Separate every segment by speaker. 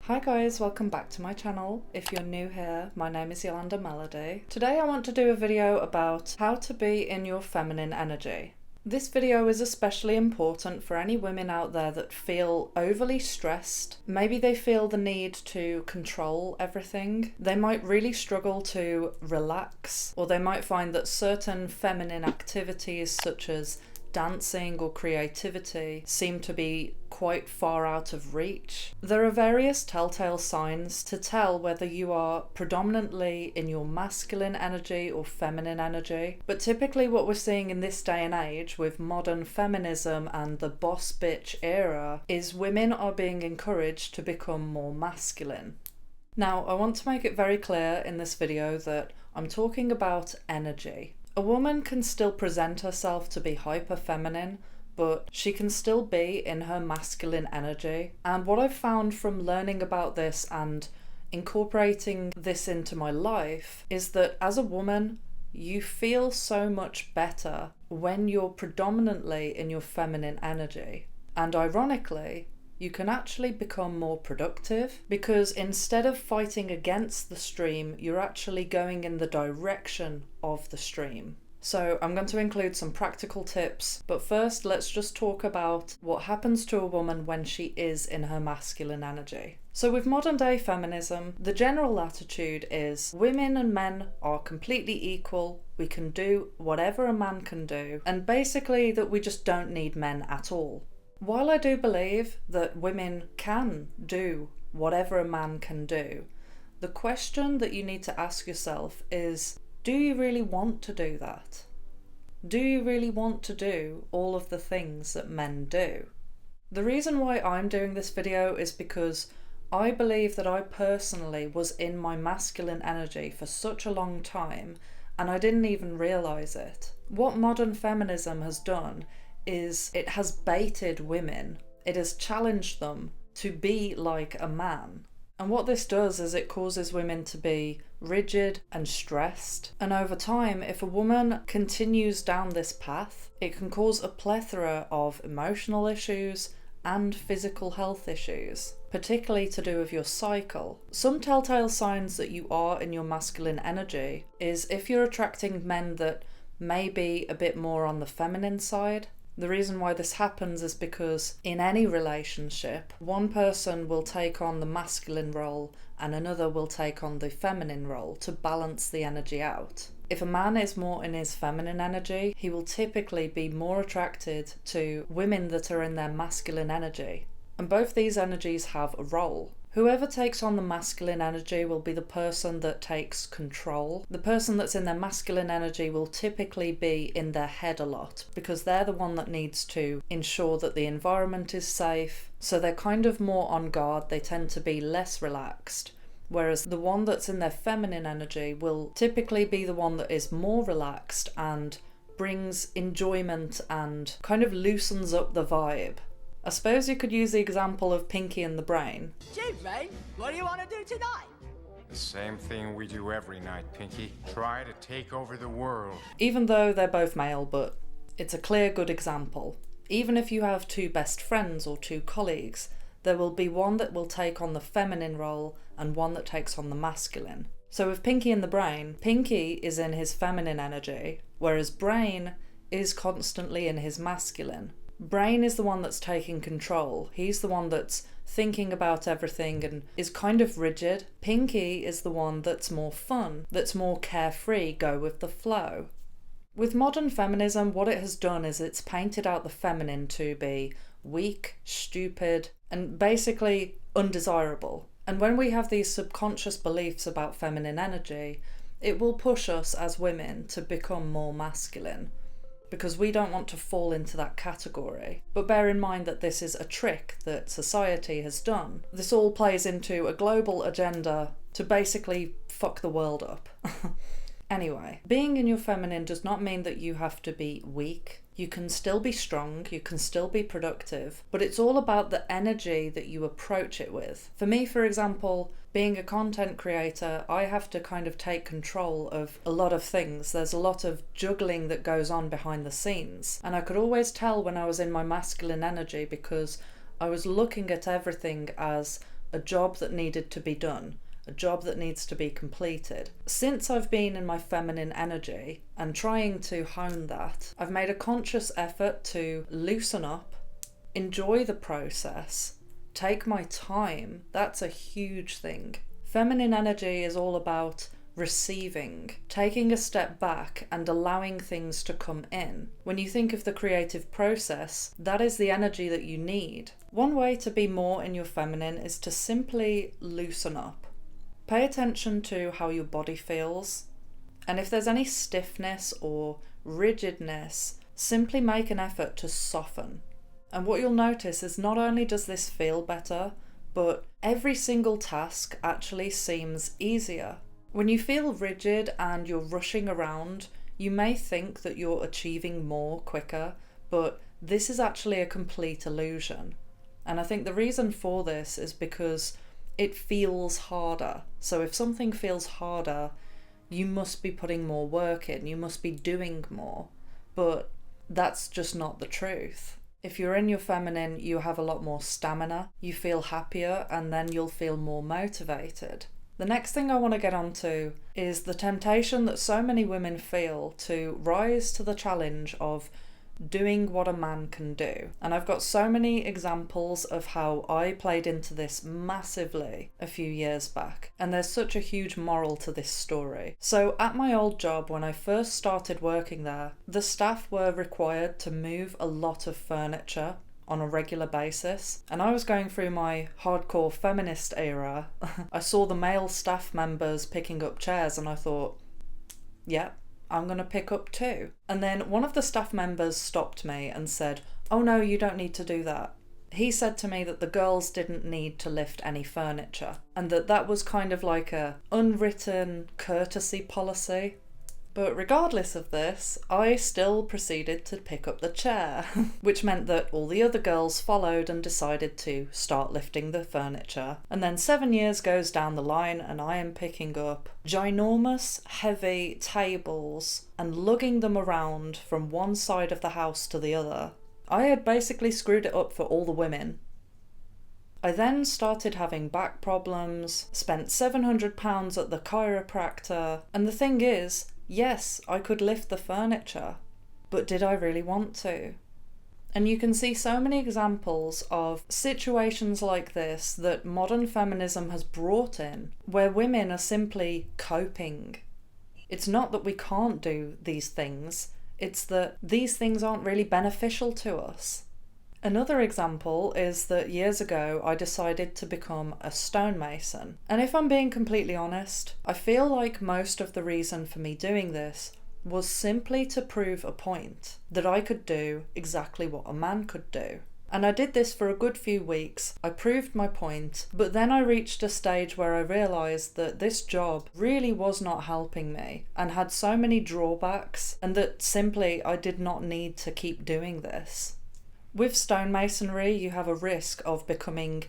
Speaker 1: Hi guys, welcome back to my channel. If you're new here, my name is Yolanda Melody. Today I want to do a video about how to be in your feminine energy. This video is especially important for any women out there that feel overly stressed. Maybe they feel the need to control everything. They might really struggle to relax, or they might find that certain feminine activities such as dancing or creativity seem to be quite far out of reach. There are various telltale signs to tell whether you are predominantly in your masculine energy or feminine energy, but typically what we're seeing in this day and age with modern feminism and the boss bitch era is women are being encouraged to become more masculine. Now, I want to make it very clear in this video that I'm talking about energy. A woman can still present herself to be hyper feminine, but she can still be in her masculine energy. And what I've found from learning about this and incorporating this into my life is that as a woman, you feel so much better when you're predominantly in your feminine energy. And ironically, you can actually become more productive because instead of fighting against the stream, you're actually going in the direction of the stream. So I'm going to include some practical tips, but first let's just talk about what happens to a woman when she is in her masculine energy. So with modern day feminism, the general attitude is women and men are completely equal, we can do whatever a man can do, and basically that we just don't need men at all. While I do believe that women can do whatever a man can do, the question that you need to ask yourself is, do you really want to do that? Do you really want to do all of the things that men do? The reason why I'm doing this video is because I believe that I personally was in my masculine energy for such a long time and I didn't even realise it. What modern feminism has done is it has baited women. It has challenged them to be like a man. And what this does is it causes women to be rigid and stressed. And over time, if a woman continues down this path, it can cause a plethora of emotional issues and physical health issues, particularly to do with your cycle. Some telltale signs that you are in your masculine energy is if you're attracting men that may be a bit more on the feminine side. The reason why this happens is because in any relationship, one person will take on the masculine role and another will take on the feminine role to balance the energy out. If a man is more in his feminine energy, he will typically be more attracted to women that are in their masculine energy. And both these energies have a role. Whoever takes on the masculine energy will be the person that takes control. The person that's in their masculine energy will typically be in their head a lot because they're the one that needs to ensure that the environment is safe. So they're kind of more on guard, they tend to be less relaxed. Whereas the one that's in their feminine energy will typically be the one that is more relaxed and brings enjoyment and kind of loosens up the vibe. I suppose you could use the example of Pinky and the Brain.
Speaker 2: Gee, Brain, what do you want to do tonight?
Speaker 3: The same thing we do every night, Pinky. Try to take over the world.
Speaker 1: Even though they're both male, but it's a clear good example. Even if you have two best friends or two colleagues, there will be one that will take on the feminine role and one that takes on the masculine. So with Pinky and the Brain, Pinky is in his feminine energy, whereas Brain is constantly in his masculine. Brain is the one that's taking control. He's the one that's thinking about everything and is kind of rigid. Pinky is the one that's more fun, that's more carefree, go with the flow. With modern feminism, what it has done is it's painted out the feminine to be weak, stupid, and basically undesirable. And when we have these subconscious beliefs about feminine energy, it will push us as women to become more masculine, because we don't want to fall into that category. But bear in mind that this is a trick that society has done. This all plays into a global agenda to basically fuck the world up. Anyway, being in your feminine does not mean that you have to be weak. You can still be strong, you can still be productive, but it's all about the energy that you approach it with. For me, for example, being a content creator, I have to kind of take control of a lot of things. There's a lot of juggling that goes on behind the scenes. And I could always tell when I was in my masculine energy because I was looking at everything as a job that needed to be done, a job that needs to be completed. Since I've been in my feminine energy and trying to hone that, I've made a conscious effort to loosen up, enjoy the process, take my time. That's a huge thing. Feminine energy is all about receiving, taking a step back and allowing things to come in. When you think of the creative process, that is the energy that you need. One way to be more in your feminine is to simply loosen up. Pay attention to how your body feels, and if there's any stiffness or rigidness, simply make an effort to soften. And what you'll notice is not only does this feel better, but every single task actually seems easier. When you feel rigid and you're rushing around, you may think that you're achieving more quicker, but this is actually a complete illusion. And I think the reason for this is because it feels harder. So if something feels harder, you must be putting more work in, you must be doing more. But that's just not the truth. If you're in your feminine, you have a lot more stamina, you feel happier, and then you'll feel more motivated. The next thing I want to get onto is the temptation that so many women feel to rise to the challenge of doing what a man can do. And I've got so many examples of how I played into this massively a few years back, and there's such a huge moral to this story. So at my old job, when I first started working there, the staff were required to move a lot of furniture on a regular basis, and I was going through my hardcore feminist era. I saw the male staff members picking up chairs and I thought, yep, I'm going to pick up too. And then one of the staff members stopped me and said, oh no, you don't need to do that. He said to me that the girls didn't need to lift any furniture, and that was kind of like a unwritten courtesy policy. But regardless of this, I still proceeded to pick up the chair, which meant that all the other girls followed and decided to start lifting the furniture. And then 7 years goes down the line and I am picking up ginormous, heavy tables and lugging them around from one side of the house to the other. I had basically screwed it up for all the women. I then started having back problems, spent £700 at the chiropractor, and the thing is, yes, I could lift the furniture, but did I really want to? And you can see so many examples of situations like this that modern feminism has brought in, where women are simply coping. It's not that we can't do these things, it's that these things aren't really beneficial to us. Another example is that years ago I decided to become a stonemason. And if I'm being completely honest, I feel like most of the reason for me doing this was simply to prove a point that I could do exactly what a man could do. And I did this for a good few weeks. I proved my point, but then I reached a stage where I realised that this job really was not helping me and had so many drawbacks, and that simply I did not need to keep doing this. With stonemasonry, you have a risk of becoming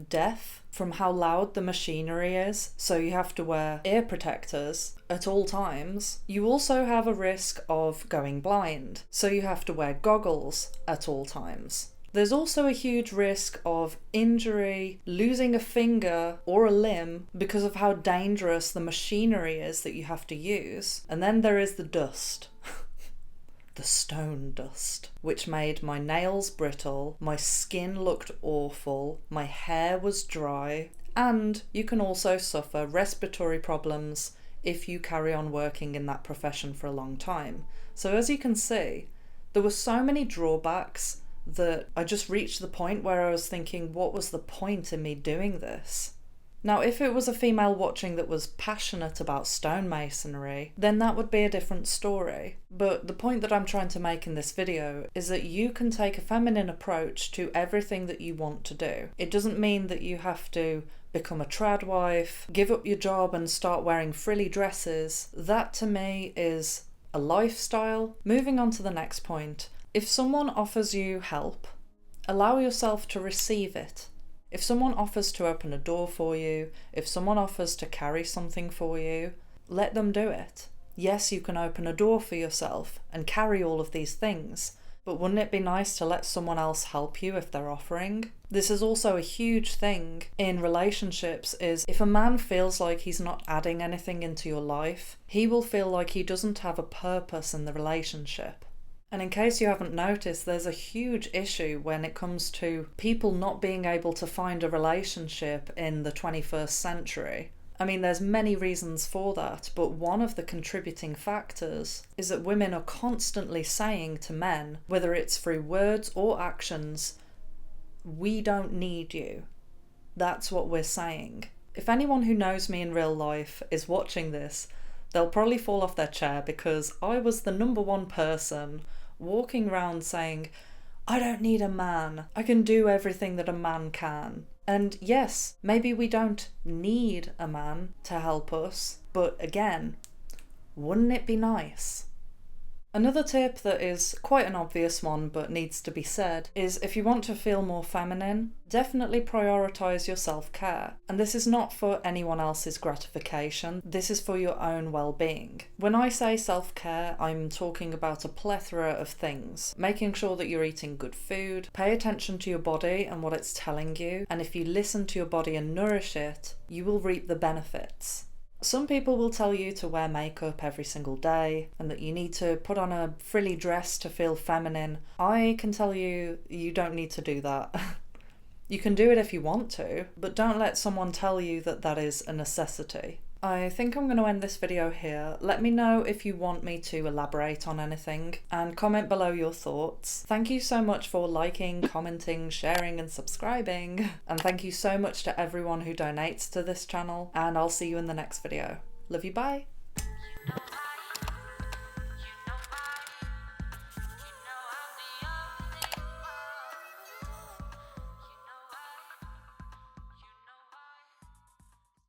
Speaker 1: deaf from how loud the machinery is, so you have to wear ear protectors at all times. You also have a risk of going blind, so you have to wear goggles at all times. There's also a huge risk of injury, losing a finger or a limb because of how dangerous the machinery is that you have to use. And then there is the dust. The stone dust, which made my nails brittle, my skin looked awful, my hair was dry, and you can also suffer respiratory problems if you carry on working in that profession for a long time. So as you can see, there were so many drawbacks that I just reached the point where I was thinking, what was the point in me doing this? Now, if it was a female watching that was passionate about stonemasonry, then that would be a different story. But the point that I'm trying to make in this video is that you can take a feminine approach to everything that you want to do. It doesn't mean that you have to become a tradwife, give up your job and start wearing frilly dresses. That to me is a lifestyle. Moving on to the next point. If someone offers you help, allow yourself to receive it. If someone offers to open a door for you, if someone offers to carry something for you, let them do it. Yes, you can open a door for yourself and carry all of these things, but wouldn't it be nice to let someone else help you if they're offering? This is also a huge thing in relationships, is if a man feels like he's not adding anything into your life, he will feel like he doesn't have a purpose in the relationship. And in case you haven't noticed, there's a huge issue when it comes to people not being able to find a relationship in the 21st century. I mean, there's many reasons for that, but one of the contributing factors is that women are constantly saying to men, whether it's through words or actions, "We don't need you." That's what we're saying. If anyone who knows me in real life is watching this, they'll probably fall off their chair, because I was the number one person walking around saying, "I don't need a man. I can do everything that a man can." And yes, maybe we don't need a man to help us, but again, wouldn't it be nice? Another tip that is quite an obvious one but needs to be said is, if you want to feel more feminine, definitely prioritise your self-care. And this is not for anyone else's gratification, this is for your own well-being. When I say self-care, I'm talking about a plethora of things. Making sure that you're eating good food, pay attention to your body and what it's telling you, and if you listen to your body and nourish it, you will reap the benefits. Some people will tell you to wear makeup every single day and that you need to put on a frilly dress to feel feminine. I can tell you, you don't need to do that. You can do it if you want to, but don't let someone tell you that that is a necessity. I think I'm going to end this video here. Let me know if you want me to elaborate on anything, and comment below your thoughts. Thank you so much for liking, commenting, sharing and subscribing. And thank you so much to everyone who donates to this channel, and I'll see you in the next video. Love you, bye!